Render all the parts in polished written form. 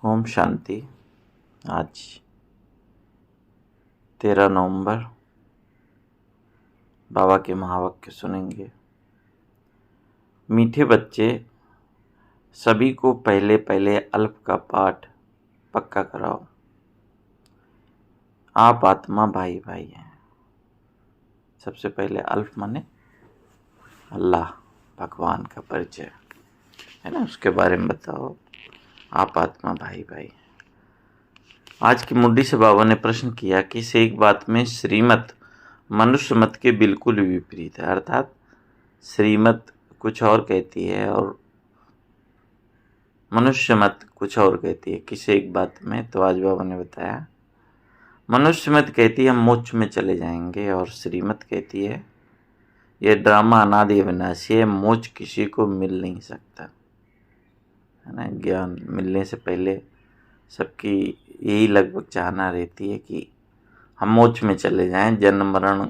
ओम शांति। आज 13 नवंबर बाबा के महावाक्य सुनेंगे। मीठे बच्चे, सभी को पहले पहले अल्फ का पाठ पक्का कराओ। आप आत्मा भाई भाई हैं। सबसे पहले अल्फ माने अल्लाह, भगवान का परिचय है ना, उसके बारे में बताओ। आप आत्मा भाई भाई। आज की मुड्डी से बाबा ने प्रश्न किया कि इस एक बात में श्रीमत मनुष्य मत के बिल्कुल विपरीत है। अर्थात श्रीमत कुछ और कहती है और मनुष्य मत कुछ और कहती है। किस एक बात में? तो आज बाबा ने बताया, मनुष्य मत कहती है हम मोक्ष में चले जाएंगे, और श्रीमत कहती है यह ड्रामा अनादि अविनाशी है, मोक्ष किसी को मिल नहीं सकता, है ना। ज्ञान मिलने से पहले सबकी यही लगभग चाहना रहती है कि हम मोक्ष में चले जाएं, जन्म मरण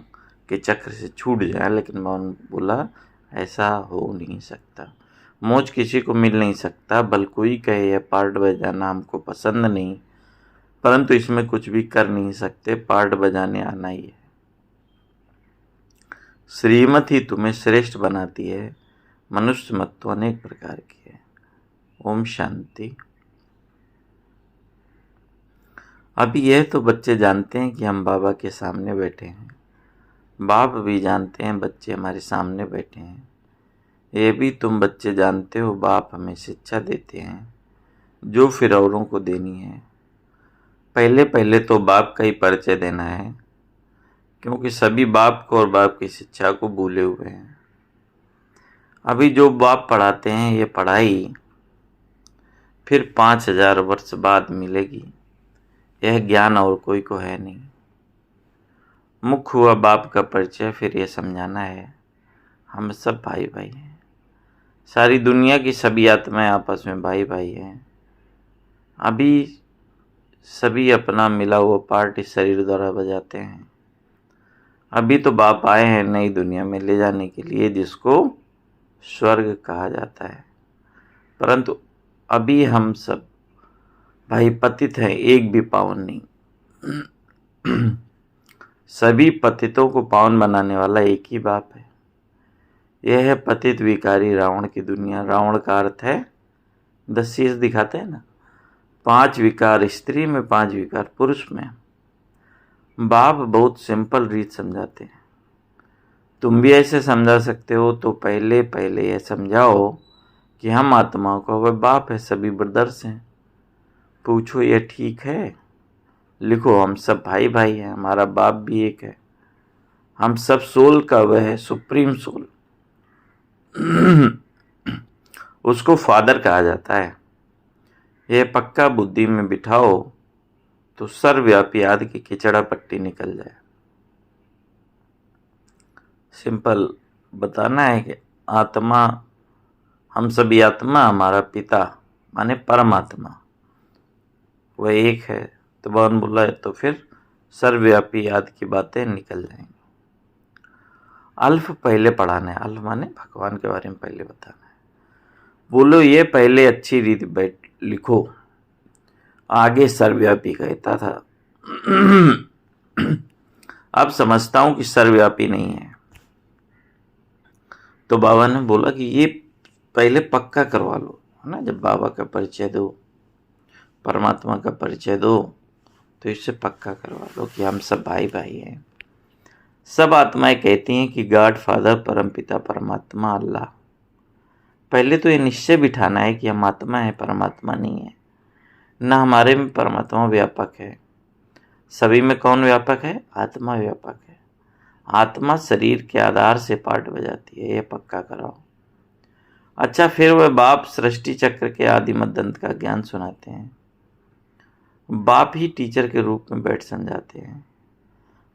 के चक्र से छूट जाएं। लेकिन मैं बोला ऐसा हो नहीं सकता, मोक्ष किसी को मिल नहीं सकता। बल कोई कहे यह पार्ट बजाना हमको पसंद नहीं, परंतु इसमें कुछ भी कर नहीं सकते, पार्ट बजाने आना ही है। श्रीमत ही तुम्हें श्रेष्ठ बनाती है, मनुष्य मत तो अनेक प्रकार की है। ओम शांति। अभी यह तो बच्चे जानते हैं कि हम बाबा के सामने बैठे हैं, बाप भी जानते हैं बच्चे हमारे सामने बैठे हैं। ये भी तुम बच्चे जानते हो, बाप हमें शिक्षा देते हैं जो फिर औरों को देनी है। पहले पहले तो बाप का ही परिचय देना है, क्योंकि सभी बाप को और बाप की शिक्षा को भूले हुए हैं। अभी जो बाप पढ़ाते हैं ये पढ़ाई फिर 5000 वर्ष बाद मिलेगी। यह ज्ञान और कोई को है नहीं। मुख्य हुआ बाप का परिचय, फिर यह समझाना है हम सब भाई भाई हैं। सारी दुनिया की सभी आत्माएं आपस में भाई भाई हैं। अभी सभी अपना मिला हुआ पार्ट इस शरीर द्वारा बजाते हैं। अभी तो बाप आए हैं नई दुनिया में ले जाने के लिए, जिसको स्वर्ग कहा जाता है। परंतु अभी हम सब भाई पतित हैं, एक भी पावन नहीं। सभी पतितों को पावन बनाने वाला एक ही बाप है। यह है पतित विकारी रावण की दुनिया। रावण का अर्थ है 10 शीश दिखाते हैं ना, 5 विकार स्त्री में, 5 विकार पुरुष में। बाप बहुत सिंपल रीत समझाते हैं, तुम भी ऐसे समझा सकते हो। तो पहले पहले यह समझाओ कि हम आत्माओं का वह बाप है, सभी ब्रदर्स हैं। पूछो यह ठीक है? लिखो हम सब भाई भाई हैं, हमारा बाप भी एक है। हम सब सोल का वह है सुप्रीम सोल। उसको फादर कहा जाता है। यह पक्का बुद्धि में बिठाओ तो सर्वव्यापी आदि की खिचड़ा पट्टी निकल जाए। सिंपल बताना है कि आत्मा, हम सभी आत्मा, हमारा पिता माने परमात्मा वह एक है। तो भगवान बोला है तो फिर सर्वव्यापी आदि की बातें निकल जाएंगी। अल्फ पहले पढ़ाना है। अल्फ माने भगवान के बारे में पहले बताना है। बोलो ये पहले अच्छी रीति बैठ लिखो, आगे सर्वव्यापी कहता था। अब समझता हूं कि सर्वव्यापी नहीं है। तो बाबा ने बोला कि ये पहले पक्का करवा लो, है ना। जब बाबा का परिचय दो, परमात्मा का परिचय दो, तो इससे पक्का करवा लो कि हम सब भाई भाई हैं। सब आत्माएं कहती हैं कि गॉड फादर, परमपिता परमात्मा अल्लाह। पहले तो ये निश्चय बिठाना है कि हम आत्मा है, परमात्मा नहीं है। न हमारे में परमात्मा व्यापक है। सभी में कौन व्यापक है? आत्मा व्यापक है। आत्मा शरीर के आधार से पार्ट बजाती है, यह पक्का कराओ। अच्छा, फिर वह बाप सृष्टि चक्र के आदि मध्य अंत का ज्ञान सुनाते हैं। बाप ही टीचर के रूप में बैठ समझाते हैं।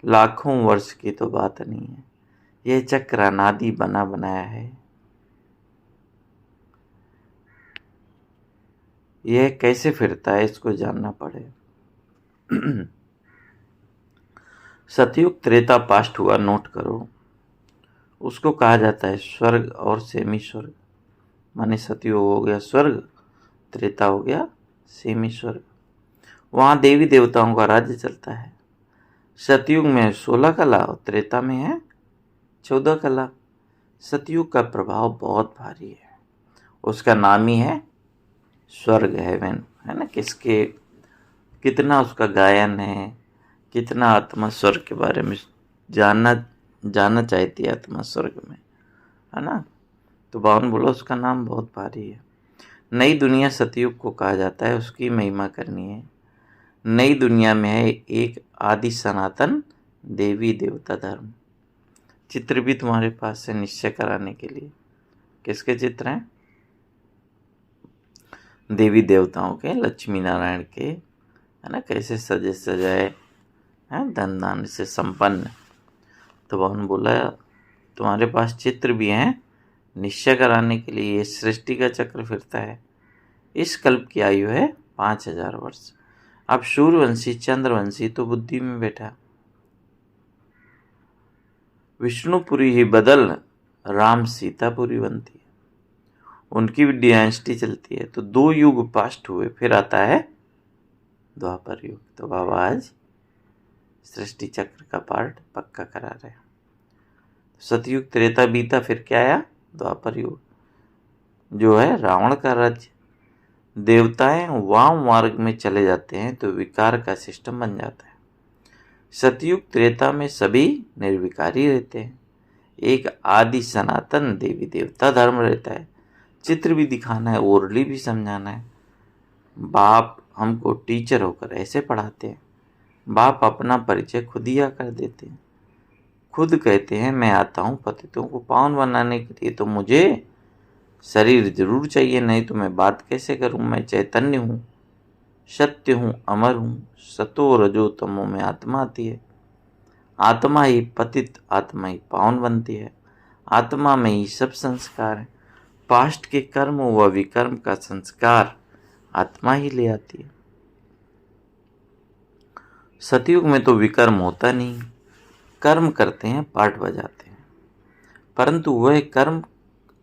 लाखों वर्ष की तो बात नहीं है, यह चक्र अनादि बना बनाया है। यह कैसे फिरता है इसको जानना पड़े। सतयुग त्रेता पास्ट हुआ, नोट करो। उसको कहा जाता है स्वर्ग और सेमी स्वर्ग। माने सतयुग हो गया स्वर्ग, त्रेता हो गया सेमी स्वर्ग। वहाँ देवी देवताओं का राज्य चलता है। सतयुग में 16 कला और त्रेता में है 14 कला। सतयुग का प्रभाव बहुत भारी है, उसका नाम ही है स्वर्ग, हेवन, है ना। किसके कितना उसका गायन है, कितना आत्मा स्वर्ग के बारे में जानना चाहती है आत्मा स्वर्ग में, है ना। तो बावन बोला उसका नाम बहुत भारी है। नई दुनिया सतयुग को कहा जाता है, उसकी महिमा करनी है। नई दुनिया में है एक आदि सनातन देवी देवता धर्म। चित्र भी तुम्हारे पास है निश्चय कराने के लिए। किसके चित्र हैं? देवी देवताओं के, लक्ष्मी नारायण के, है ना। कैसे सजे सजाए हैं, धन दान से संपन्न। तो भगवान बोला तुम्हारे पास चित्र भी हैं निश्चय कराने के लिए। ये सृष्टि का चक्र फिरता है। इस कल्प की आयु है 5000 वर्ष। अब सूर्यवंशी चंद्रवंशी तो बुद्धि में बैठा, विष्णुपुरी ही बदल राम सीतापुरी बनती है, उनकी भी डायनेस्टी चलती है। तो 2 युग पास्ट हुए, फिर आता है द्वापर युग। तो बाबा आज सृष्टि चक्र का पार्ट पक्का करा रहे हैं। सतयुग त्रेता बीता, फिर क्या आया? द्वापर युग, जो है रावण का राज्य। देवताएं वाम मार्ग में चले जाते हैं तो विकार का सिस्टम बन जाता है। सतयुग त्रेता में सभी निर्विकारी रहते हैं। एक आदि सनातन देवी देवता धर्म रहता है। चित्र भी दिखाना है, ओरली भी समझाना है। बाप हमको टीचर होकर ऐसे पढ़ाते हैं। बाप अपना परिचय खुद ही आकर देते हैं, खुद कहते हैं मैं आता हूँ पतितों को पावन बनाने के लिए, तो मुझे शरीर जरूर चाहिए, नहीं तो मैं बात कैसे करूँ। मैं चैतन्य हूँ, सत्य हूँ, अमर हूँ। सतो रजो तमो में आत्मा आती है। आत्मा ही पतित, आत्मा ही पावन बनती है। आत्मा में ही सब संस्कार है। पास्ट के कर्म व विकर्म का संस्कार आत्मा ही ले आती है। सतयुग में तो विकर्म होता नहीं, कर्म करते हैं, पाठ बजाते हैं, परंतु वह कर्म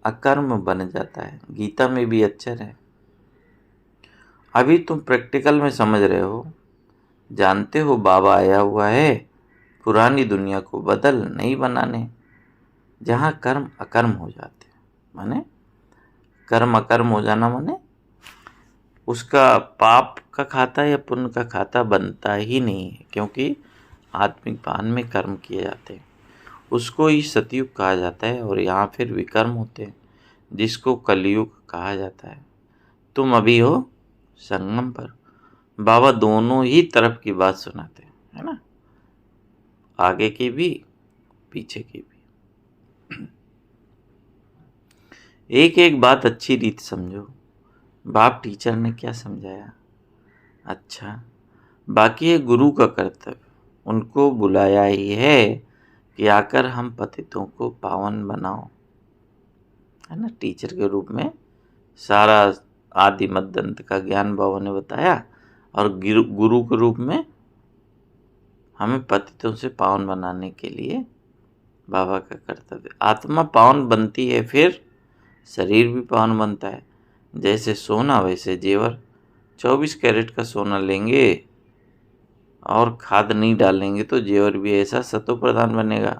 अकर्म बन जाता है। गीता में भी अक्षर है। अभी तुम प्रैक्टिकल में समझ रहे हो, जानते हो बाबा आया हुआ है पुरानी दुनिया को बदल नहीं बनाने, जहाँ कर्म अकर्म हो जाते हैं। माने कर्म अकर्म हो जाना माने उसका पाप का खाता या पुण्य का खाता बनता ही नहीं है, क्योंकि आत्मिक भान में कर्म किए जाते हैं। उसको ही सतयुग कहा जाता है। और यहाँ फिर विकर्म होते हैं, जिसको कलयुग कहा जाता है। तुम अभी हो संगम पर। बाबा दोनों ही तरफ की बात सुनाते हैं, है ना, आगे की भी पीछे की भी। एक एक बात अच्छी रीत समझो। बाप टीचर ने क्या समझाया, अच्छा, बाकी है गुरु का कर्तव्य। उनको बुलाया ही है कि आकर हम पतितों को पावन बनाओ, है ना। टीचर के रूप में सारा आदि मध्य अंत का ज्ञान बाबा ने बताया, और गुरु के रूप में हमें पतितों से पावन बनाने के लिए बाबा का कर्तव्य। आत्मा पावन बनती है, फिर शरीर भी पावन बनता है। जैसे सोना वैसे जेवर। 24 कैरेट का सोना लेंगे और खाद नहीं डालेंगे तो जेवर भी ऐसा सतो प्रधान बनेगा।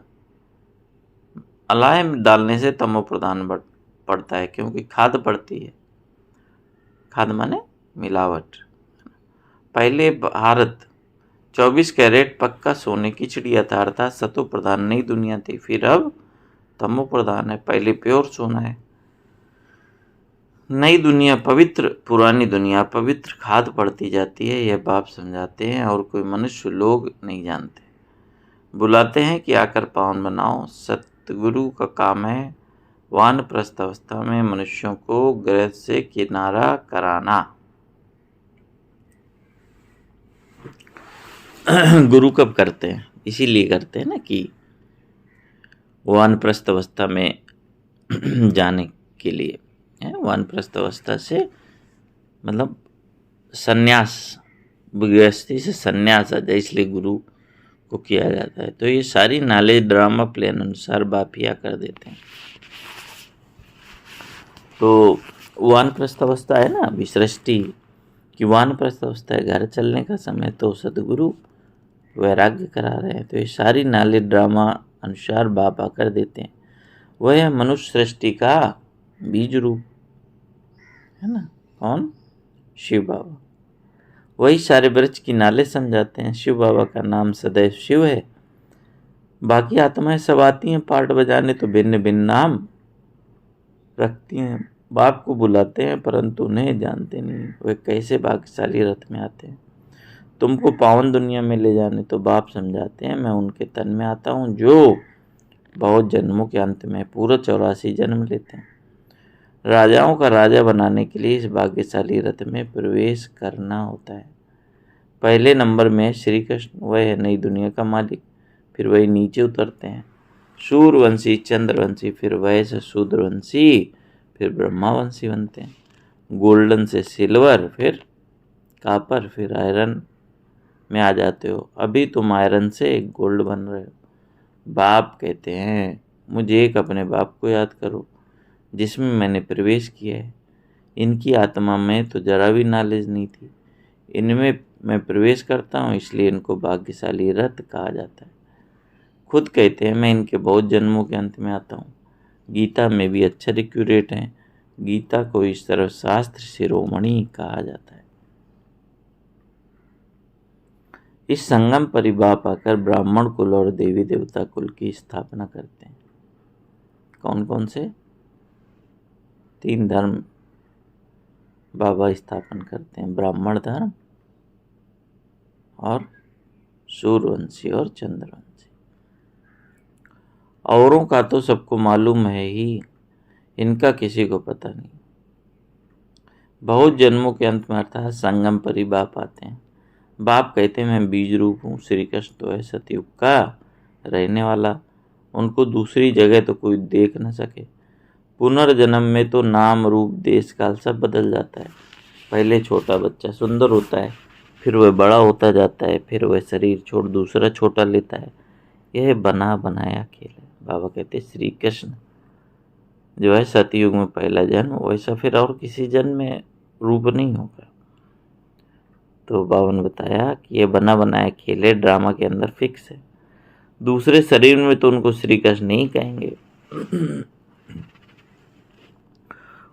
अलाय डालने से तमो प्रधान पड़ता है, क्योंकि खाद पड़ती है। खाद माने मिलावट। पहले भारत 24 कैरेट पक्का सोने की चिड़िया था, अर्थात सतो प्रधान नई दुनिया थी। फिर अब तमो प्रधान है, पहले प्योर सोना है। नई दुनिया पवित्र, पुरानी दुनिया पवित्र खाद पड़ती जाती है। यह बाप समझाते हैं और कोई मनुष्य लोग नहीं जानते। बुलाते हैं कि आकर पावन बनाओ। सतगुरु का काम है वानप्रस्थ अवस्था में मनुष्यों को ग्रह से किनारा कराना। गुरु कब करते हैं? इसीलिए करते हैं ना कि वानप्रस्थ अवस्था में जाने के लिए। वानप्रस्थ अवस्था से मतलब सन्यास, गृहस्थी से सन्यास आ जाए, इसलिए गुरु को किया जाता है। तो ये सारी नॉलेज ड्रामा प्लान अनुसार बापिया कर देते हैं। तो वानप्रस्थ अवस्था है ना, अभी सृष्टि कि वानप्रस्थ अवस्था है, घर चलने का समय, तो सदगुरु वैराग्य करा रहे हैं। तो ये सारी नाले ड्रामा अनुसार बाप आकर देते हैं। वह है मनुष्य सृष्टि का बीज रूप, है ना। कौन? शिव बाबा। वही सारे वृक्ष की नाले समझाते हैं। शिव बाबा का नाम सदैव शिव है। बाकी आत्माएं सब आती हैं पार्ट बजाने, तो भिन्न भिन्न नाम रखती हैं। बाप को बुलाते हैं परंतु उन्हें जानते नहीं वे कैसे भाग्यशाली रथ में आते हैं। तुमको पावन दुनिया में ले जाने तो बाप समझाते हैं, मैं उनके तन में आता हूँ जो बहुत जन्मों के अंत में पूरा 84 जन्म लेते हैं। राजाओं का राजा बनाने के लिए इस भाग्यशाली रथ में प्रवेश करना होता है। पहले नंबर में श्री कृष्ण, वह है नई दुनिया का मालिक। फिर वही नीचे उतरते हैं, सूर्यवंशी, चंद्रवंशी, फिर वह से शूद्रवंशी, फिर ब्रह्मावंशी बनते हैं। गोल्डन से सिल्वर, फिर कापर, फिर आयरन में आ जाते हो। अभी तुम आयरन से गोल्ड बन रहे हो। बाप कहते हैं, मुझे एक अपने बाप को याद करो जिसमें मैंने प्रवेश किया है। इनकी आत्मा में तो जरा भी नॉलेज नहीं थी, इनमें मैं प्रवेश करता हूँ, इसलिए इनको भाग्यशाली रथ कहा जाता है। खुद कहते हैं, मैं इनके बहुत जन्मों के अंत में आता हूँ। गीता में भी अक्षर एक्यूरेट हैं। गीता को इस तरह शास्त्र शिरोमणि कहा जाता है। इस संगम पर बाप आकर ब्राह्मण कुल और देवी देवता कुल की स्थापना करते हैं। कौन कौन से? 3 धर्म बाबा स्थापन करते हैं, ब्राह्मण धर्म और सूर्यवंशी और चंद्रवंशी। औरों का तो सबको मालूम है ही, इनका किसी को पता नहीं। बहुत जन्मों के अंत में अर्थात संगम पर ही बाप आते हैं। बाप कहते हैं, मैं बीज रूप हूँ। श्री कृष्ण तो है सतयुग का रहने वाला, उनको दूसरी जगह तो कोई देख न सके। पुनर्जन्म में तो नाम रूप देश काल सब बदल जाता है। पहले छोटा बच्चा सुंदर होता है, फिर वह बड़ा होता जाता है, फिर वह शरीर छोड़ दूसरा छोटा लेता है। यह बना बनाया खेल है। बाबा कहते हैं, श्री कृष्ण जो है सतयुग में पहला जन्म, वैसा फिर और किसी जन्म में रूप नहीं होगा। तो बाबा ने बताया कि ये बना बनाया खेल है, ड्रामा के अंदर फिक्स है। दूसरे शरीर में तो उनको श्री कृष्ण नहीं कहेंगे।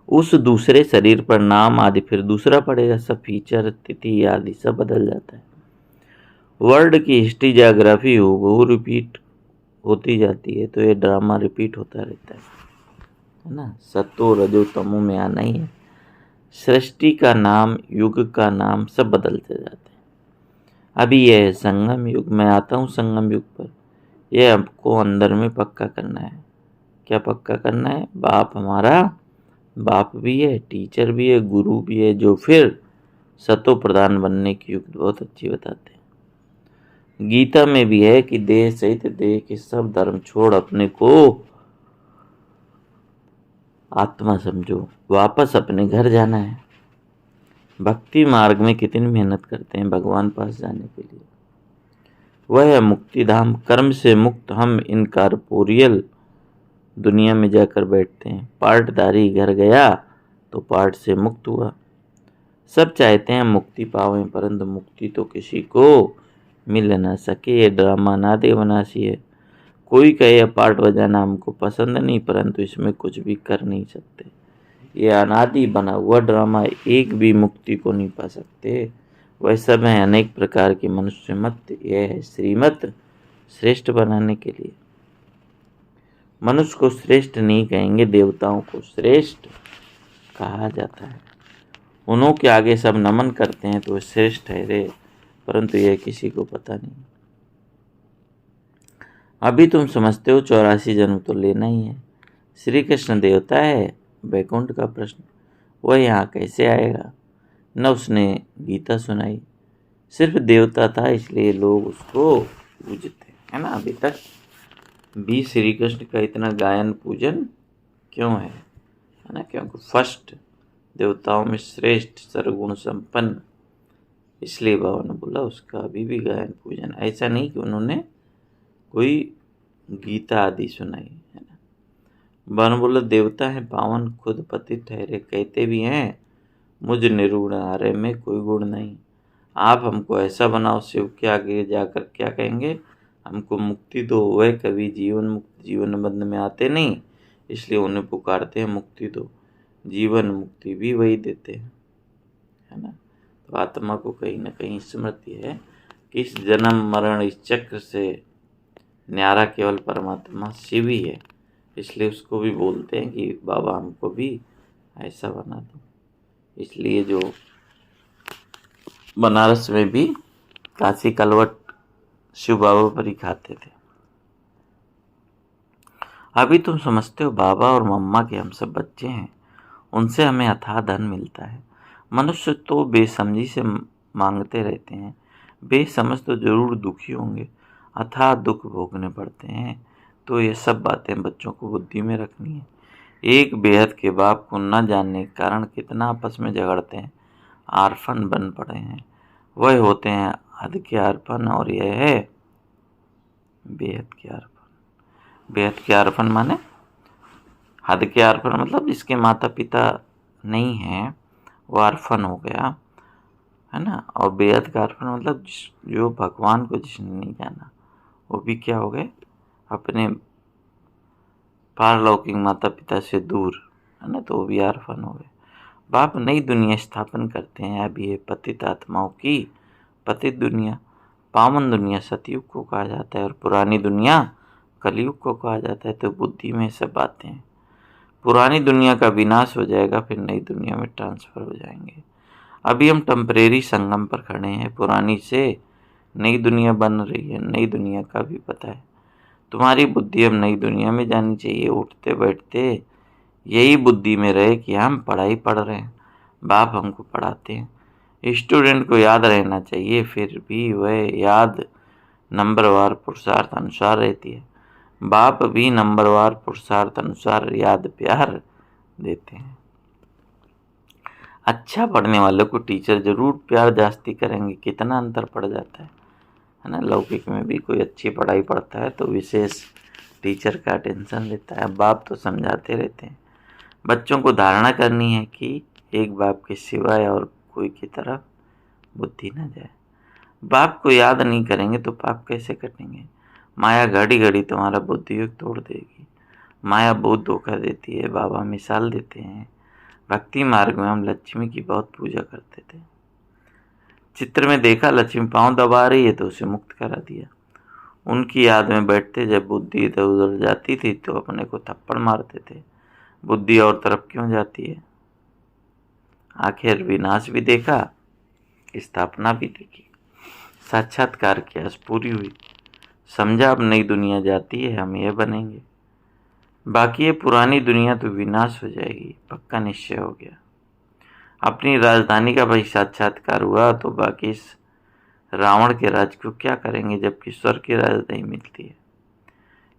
उस दूसरे शरीर पर नाम आदि फिर दूसरा पड़ेगा। सब फीचर, तिथि आदि सब बदल जाता है। वर्ल्ड की हिस्ट्री, ज्योग्राफी हूबहू रिपीट होती जाती है, तो ये ड्रामा रिपीट होता रहता है ना। सत्तो रजो तमो में आना ही है। सृष्टि का नाम, युग का नाम सब बदलते जाते हैं। अभी यह है संगम युग। मैं आता हूँ संगम युग पर। यह आपको अंदर में पक्का करना है। क्या पक्का करना है? बाप हमारा बाप भी है, टीचर भी है, गुरु भी है, जो फिर सतो प्रधान बनने की युक्ति बहुत अच्छी बताते हैं। गीता में भी है कि देह सहित देह के सब धर्म छोड़ अपने को आत्मा समझो, वापस अपने घर जाना है। भक्ति मार्ग में कितनी मेहनत करते हैं भगवान पास जाने के लिए। वह है मुक्ति धाम। कर्म से मुक्त हम इन कॉर्पोरियल दुनिया में जाकर बैठते हैं। पार्टदारी घर गया तो पार्ट से मुक्त हुआ। सब चाहते हैं मुक्ति पावें, परंतु मुक्ति तो किसी को मिल न सके। ये ड्रामा नादे बनासी है। कोई कहे पार्ट बजाना हमको पसंद नहीं, परंतु इसमें कुछ भी कर नहीं सकते। ये अनादि बना हुआ ड्रामा, एक भी मुक्ति को नहीं पा सकते। वह सब है अनेक प्रकार के मनुष्य मत। यह है श्रीमत श्रेष्ठ बनाने के लिए। मनुष्य को श्रेष्ठ नहीं कहेंगे, देवताओं को श्रेष्ठ कहा जाता है। उन्हों के आगे सब नमन करते हैं तो वह श्रेष्ठ है रे, परंतु यह किसी को पता नहीं। अभी तुम समझते हो 84 जन्म तो लेना ही है। श्री कृष्ण देवता है, वैकुंठ का प्रश्न, वह यहाँ कैसे आएगा? न उसने गीता सुनाई, सिर्फ देवता था इसलिए लोग उसको पूजते है ना। अभी तक भी श्री कृष्ण का इतना गायन पूजन क्यों है ना? क्योंकि फर्स्ट देवताओं में श्रेष्ठ सर्वगुण संपन्न, इसलिए बाबा ने बोला उसका अभी भी गायन पूजन। ऐसा नहीं कि उन्होंने कोई गीता आदि सुनाई है ना। बाबा ने बोला देवता है पावन, खुद पति ठहरे, कहते भी हैं मुझ निर्गुण आर्य में कोई गुण नहीं। आप हमको ऐसा बनाओ, शिव के आगे जाकर क्या कहेंगे, हमको मुक्ति दो। वह कभी जीवन मुक्त जीवन बंध में आते नहीं, इसलिए उन्हें पुकारते हैं मुक्ति दो। जीवन मुक्ति भी वही देते हैं, है ना। तो आत्मा को कहीं ना कहीं स्मृति है कि इस जन्म मरण इस चक्र से न्यारा केवल परमात्मा शिव ही है। इसलिए उसको भी बोलते हैं कि बाबा हमको भी ऐसा बना दो। इसलिए जो बनारस में भी काशी कलवट शिव बाबा पर ही खाते थे। अभी तुम समझते हो बाबा और मम्मा के हम सब बच्चे हैं, उनसे हमें अथाह धन मिलता है। मनुष्य तो बेसमझी से मांगते रहते हैं, बेसमझ तो जरूर दुखी होंगे, अथाह दुख भोगने पड़ते हैं। तो ये सब बातें बच्चों को बुद्धि में रखनी है। एक बेहद के बाप को न जानने के कारण कितना आपस में झगड़ते हैं, आरफन बन पड़े हैं। वह होते हैं हद के आरफन, और यह है बेहद के आरफन। बेहद के आरफन माने हद के आरफन मतलब जिसके माता पिता नहीं है वो आरफन हो गया, है ना। और बेहद का आरफन मतलब जो भगवान को जिसने नहीं जाना वो भी क्या हो गए, अपने पारलौकिक माता पिता से दूर, है ना, तो वो भी आरफन हो गए। बाप नई दुनिया स्थापन करते हैं। अब ये पतित आत्माओं की पतित दुनिया, पावन दुनिया सतयुग को कहा जाता है और पुरानी दुनिया कलयुग को कहा जाता है। तो बुद्धि में सब बातें हैं। पुरानी दुनिया का विनाश हो जाएगा, फिर नई दुनिया में ट्रांसफर हो जाएंगे। अभी हम टेम्परेरी संगम पर खड़े हैं, पुरानी से नई दुनिया बन रही है, नई दुनिया का भी पता है। तुम्हारी बुद्धि अब नई दुनिया में जानी चाहिए। उठते बैठते यही बुद्धि में रहे कि हम पढ़ाई पढ़ रहे हैं, बाप हमको पढ़ाते हैं। स्टूडेंट को याद रहना चाहिए, फिर भी वह याद नंबरवार पुरुषार्थ अनुसार रहती है। बाप भी नंबरवार पुरुषार्थ अनुसार याद प्यार देते हैं। अच्छा पढ़ने वालों को टीचर जरूर प्यार जास्ती करेंगे। कितना अंतर पड़ जाता है ना। लौकिक में भी कोई अच्छी पढ़ाई पढ़ता है तो विशेष टीचर का अटेंशन लेता है। बाप तो समझाते रहते हैं। बच्चों को धारणा करनी है कि एक बाप के सिवाय और कोई की तरफ बुद्धि न जाए। बाप को याद नहीं करेंगे तो पाप कैसे कटेंगे। माया घड़ी घड़ी तुम्हारा बुद्धि योग तोड़ देगी। माया बहुत धोखा देती है। बाबा मिसाल देते हैं, भक्ति मार्ग में हम लक्ष्मी की बहुत पूजा करते थे। चित्र में देखा लक्ष्मी पांव दबा रही है तो उसे मुक्त करा दिया। उनकी याद में बैठते जब बुद्धि इधर उधर जाती थी तो अपने को थप्पड़ मारते थे। बुद्धि और तरफ क्यों जाती है। आखिर विनाश भी देखा, स्थापना भी देखी, साक्षात्कार की आस पूरी हुई। समझा अब नई दुनिया जाती है, हम ये बनेंगे। बाकी ये पुरानी दुनिया तो विनाश हो जाएगी, पक्का निश्चय हो गया। अपनी राजधानी का भाई साक्षात्कार हुआ तो बाकी इस रावण के राज को क्या करेंगे जबकि स्वर्ग की राजधानी मिलती है।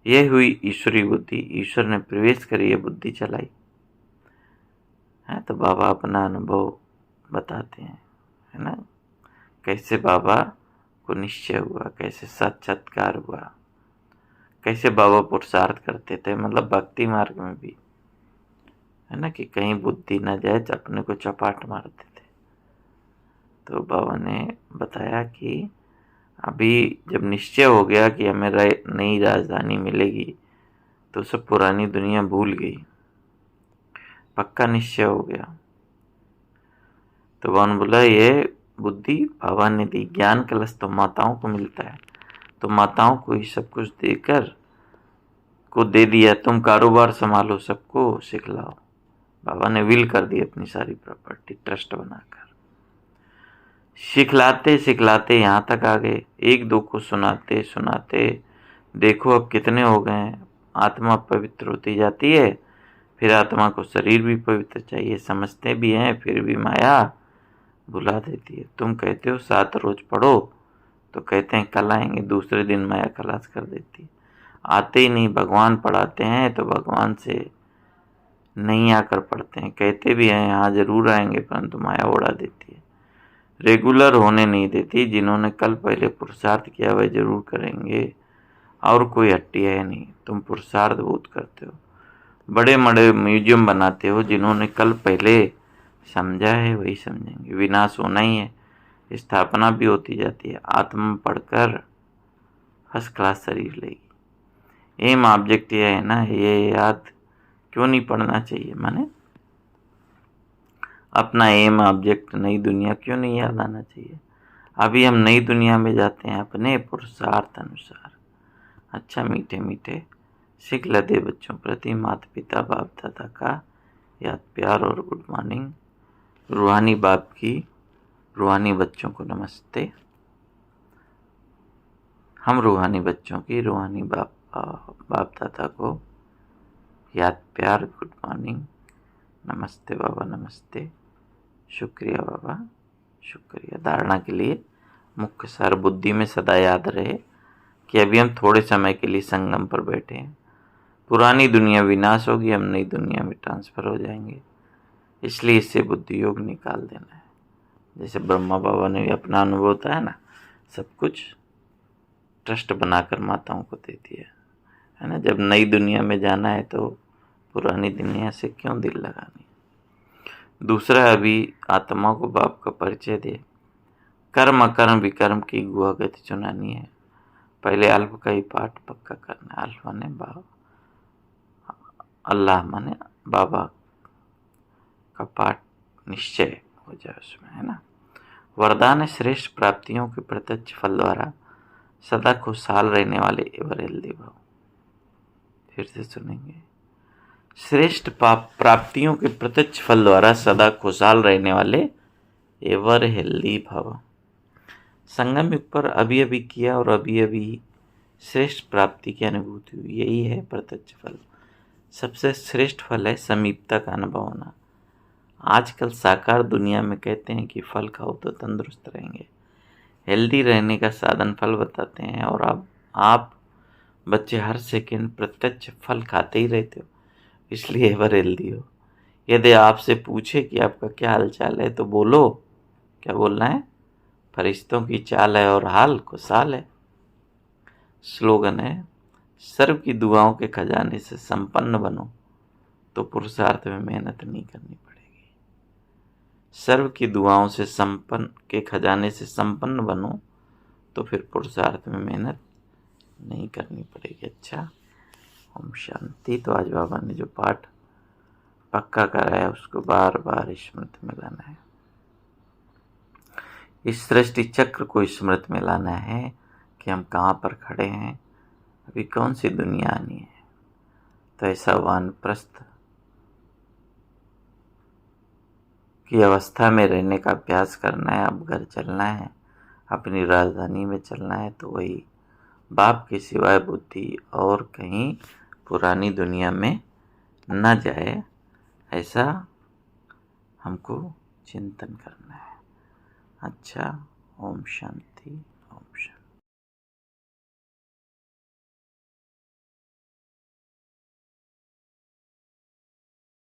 यह हुई ईश्वरी बुद्धि। ईश्वर ने प्रवेश कर ये बुद्धि चलाई है। तो बाबा अपना अनुभव बताते हैं, है ना, कैसे बाबा को निश्चय हुआ, कैसे साक्षात्कार हुआ, कैसे बाबा पुरुषार्थ करते थे, मतलब भक्ति मार्ग में भी, है ना, कि कहीं बुद्धि न जाए तो अपने को चपाट मारते थे। तो बाबा ने बताया कि अभी जब निश्चय हो गया कि हमें नई राजधानी मिलेगी तो सब पुरानी दुनिया भूल गई, पक्का निश्चय हो गया। तो बाबा ने बोला ये बुद्धि बाबा ने दी। ज्ञान कलश तो माताओं को मिलता है, तो माताओं को ही सब कुछ देकर को दे दिया, तुम कारोबार संभालो, सबको सिखलाओ। बाबा ने विल कर दी अपनी सारी प्रॉपर्टी ट्रस्ट बनाकर। सिखलाते सिखलाते यहाँ तक आ गए। एक दो को सुनाते सुनाते देखो अब कितने हो गए हैं। आत्मा पवित्र होती जाती है, फिर आत्मा को शरीर भी पवित्र चाहिए। समझते भी हैं फिर भी माया भुला देती है। तुम कहते हो 7 रोज पढ़ो तो कहते हैं कल आएंगे, दूसरे दिन माया खलास कर देती है। आते ही नहीं। भगवान पढ़ाते हैं तो भगवान से नहीं आकर पढ़ते हैं। कहते भी हैं हाँ जरूर आएंगे, परंतु माया उड़ा देती है, रेगुलर होने नहीं देती। जिन्होंने कल पहले पुरुषार्थ किया वह जरूर करेंगे, और कोई हट्टी है नहीं। तुम पुरुषार्थ बहुत करते हो, बड़े बड़े म्यूजियम बनाते हो। जिन्होंने कल पहले समझा है वही समझेंगे। विनाश होना ही है, स्थापना भी होती जाती है। आत्मा पढ़कर फर्स्ट क्लास शरीर लेगी। एम ऑब्जेक्ट ये है ना, ये याद क्यों नहीं पढ़ना चाहिए? माने अपना एम ऑब्जेक्ट नई दुनिया क्यों नहीं याद आना चाहिए? अभी हम नई दुनिया में जाते हैं अपने पुरुषार्थ अनुसार। अच्छा मीठे मीठे सीख लदे बच्चों प्रति माता पिता बाप दादा का याद प्यार और गुड मॉर्निंग। रूहानी बाप की रूहानी बच्चों को नमस्ते। हम रूहानी बच्चों की रूहानी बाप दादा को याद प्यार गुड मॉर्निंग। नमस्ते बाबा नमस्ते। शुक्रिया बाबा शुक्रिया। धारणा के लिए मुख्य सार बुद्धि में सदा याद रहे कि अभी हम थोड़े समय के लिए संगम पर बैठे हैं। पुरानी दुनिया विनाश होगी, हम नई दुनिया में ट्रांसफर हो जाएंगे, इसलिए इससे बुद्धि योग निकाल देना है। जैसे ब्रह्मा बाबा ने भी अपना अनुभव होता है ना, सब कुछ ट्रस्ट बनाकर माताओं को दे दिया है ना। जब नई दुनिया में जाना है तो पुरानी दुनिया से क्यों दिल लगानी। दूसरा, अभी आत्मा को बाप का परिचय दे। कर्म अकर्म विकर्म की गुआ गति चुनानी है। पहले अल्प का ही पाठ पक्का करना है। अल्फ माने बाबा, अल्लाह माने बाबा का पाठ निश्चय हो जाए उसमें, है ना। वरदान है श्रेष्ठ प्राप्तियों के प्रत्यक्ष फल द्वारा सदा खुशहाल रहने वाले एवर हेल्दी भाव। फिर से सुनेंगे। श्रेष्ठ प्राप्तियों के प्रत्यक्ष फल द्वारा सदा खुशहाल रहने वाले एवर हेल्दी भव। संगम युग पर अभी अभी किया और अभी अभी श्रेष्ठ प्राप्ति की अनुभूति हुई, यही है प्रत्यक्ष फल। सबसे श्रेष्ठ फल है समीपता का अनुभव होना। आजकल साकार दुनिया में कहते हैं कि फल खाओ तो तंदुरुस्त रहेंगे, हेल्दी रहने का साधन फल बताते हैं, और अब आप बच्चे हर सेकंड प्रत्यक्ष फल खाते ही रहते हो, इसलिए एवर हेल्दी हो। यदि आपसे पूछे कि आपका क्या हाल चाल है तो बोलो, क्या बोलना है? फरिश्तों की चाल है और हाल खुशहाल है। स्लोगन है, सर्व की दुआओं के खजाने से संपन्न बनो तो पुरुषार्थ में मेहनत नहीं करनी पड़ेगी। सर्व की दुआओं से संपन्न के खजाने से संपन्न बनो तो फिर पुरुषार्थ में मेहनत नहीं करनी पड़ेगी। अच्छा, ओम शांति। तो आज बाबा ने जो पाठ पक्का कराया उसको बार बार स्मृति में लाना है। इस सृष्टि चक्र को स्मृति में लाना है कि हम कहाँ पर खड़े हैं, अभी कौन सी दुनिया आनी है। तो ऐसा वानप्रस्थ की अवस्था में रहने का अभ्यास करना है। अब घर चलना है, अपनी राजधानी में चलना है, तो वही बाप के सिवाय बुद्धि और कहीं पुरानी दुनिया में न जाए, ऐसा हमको चिंतन करना है। अच्छा, ओम शांति।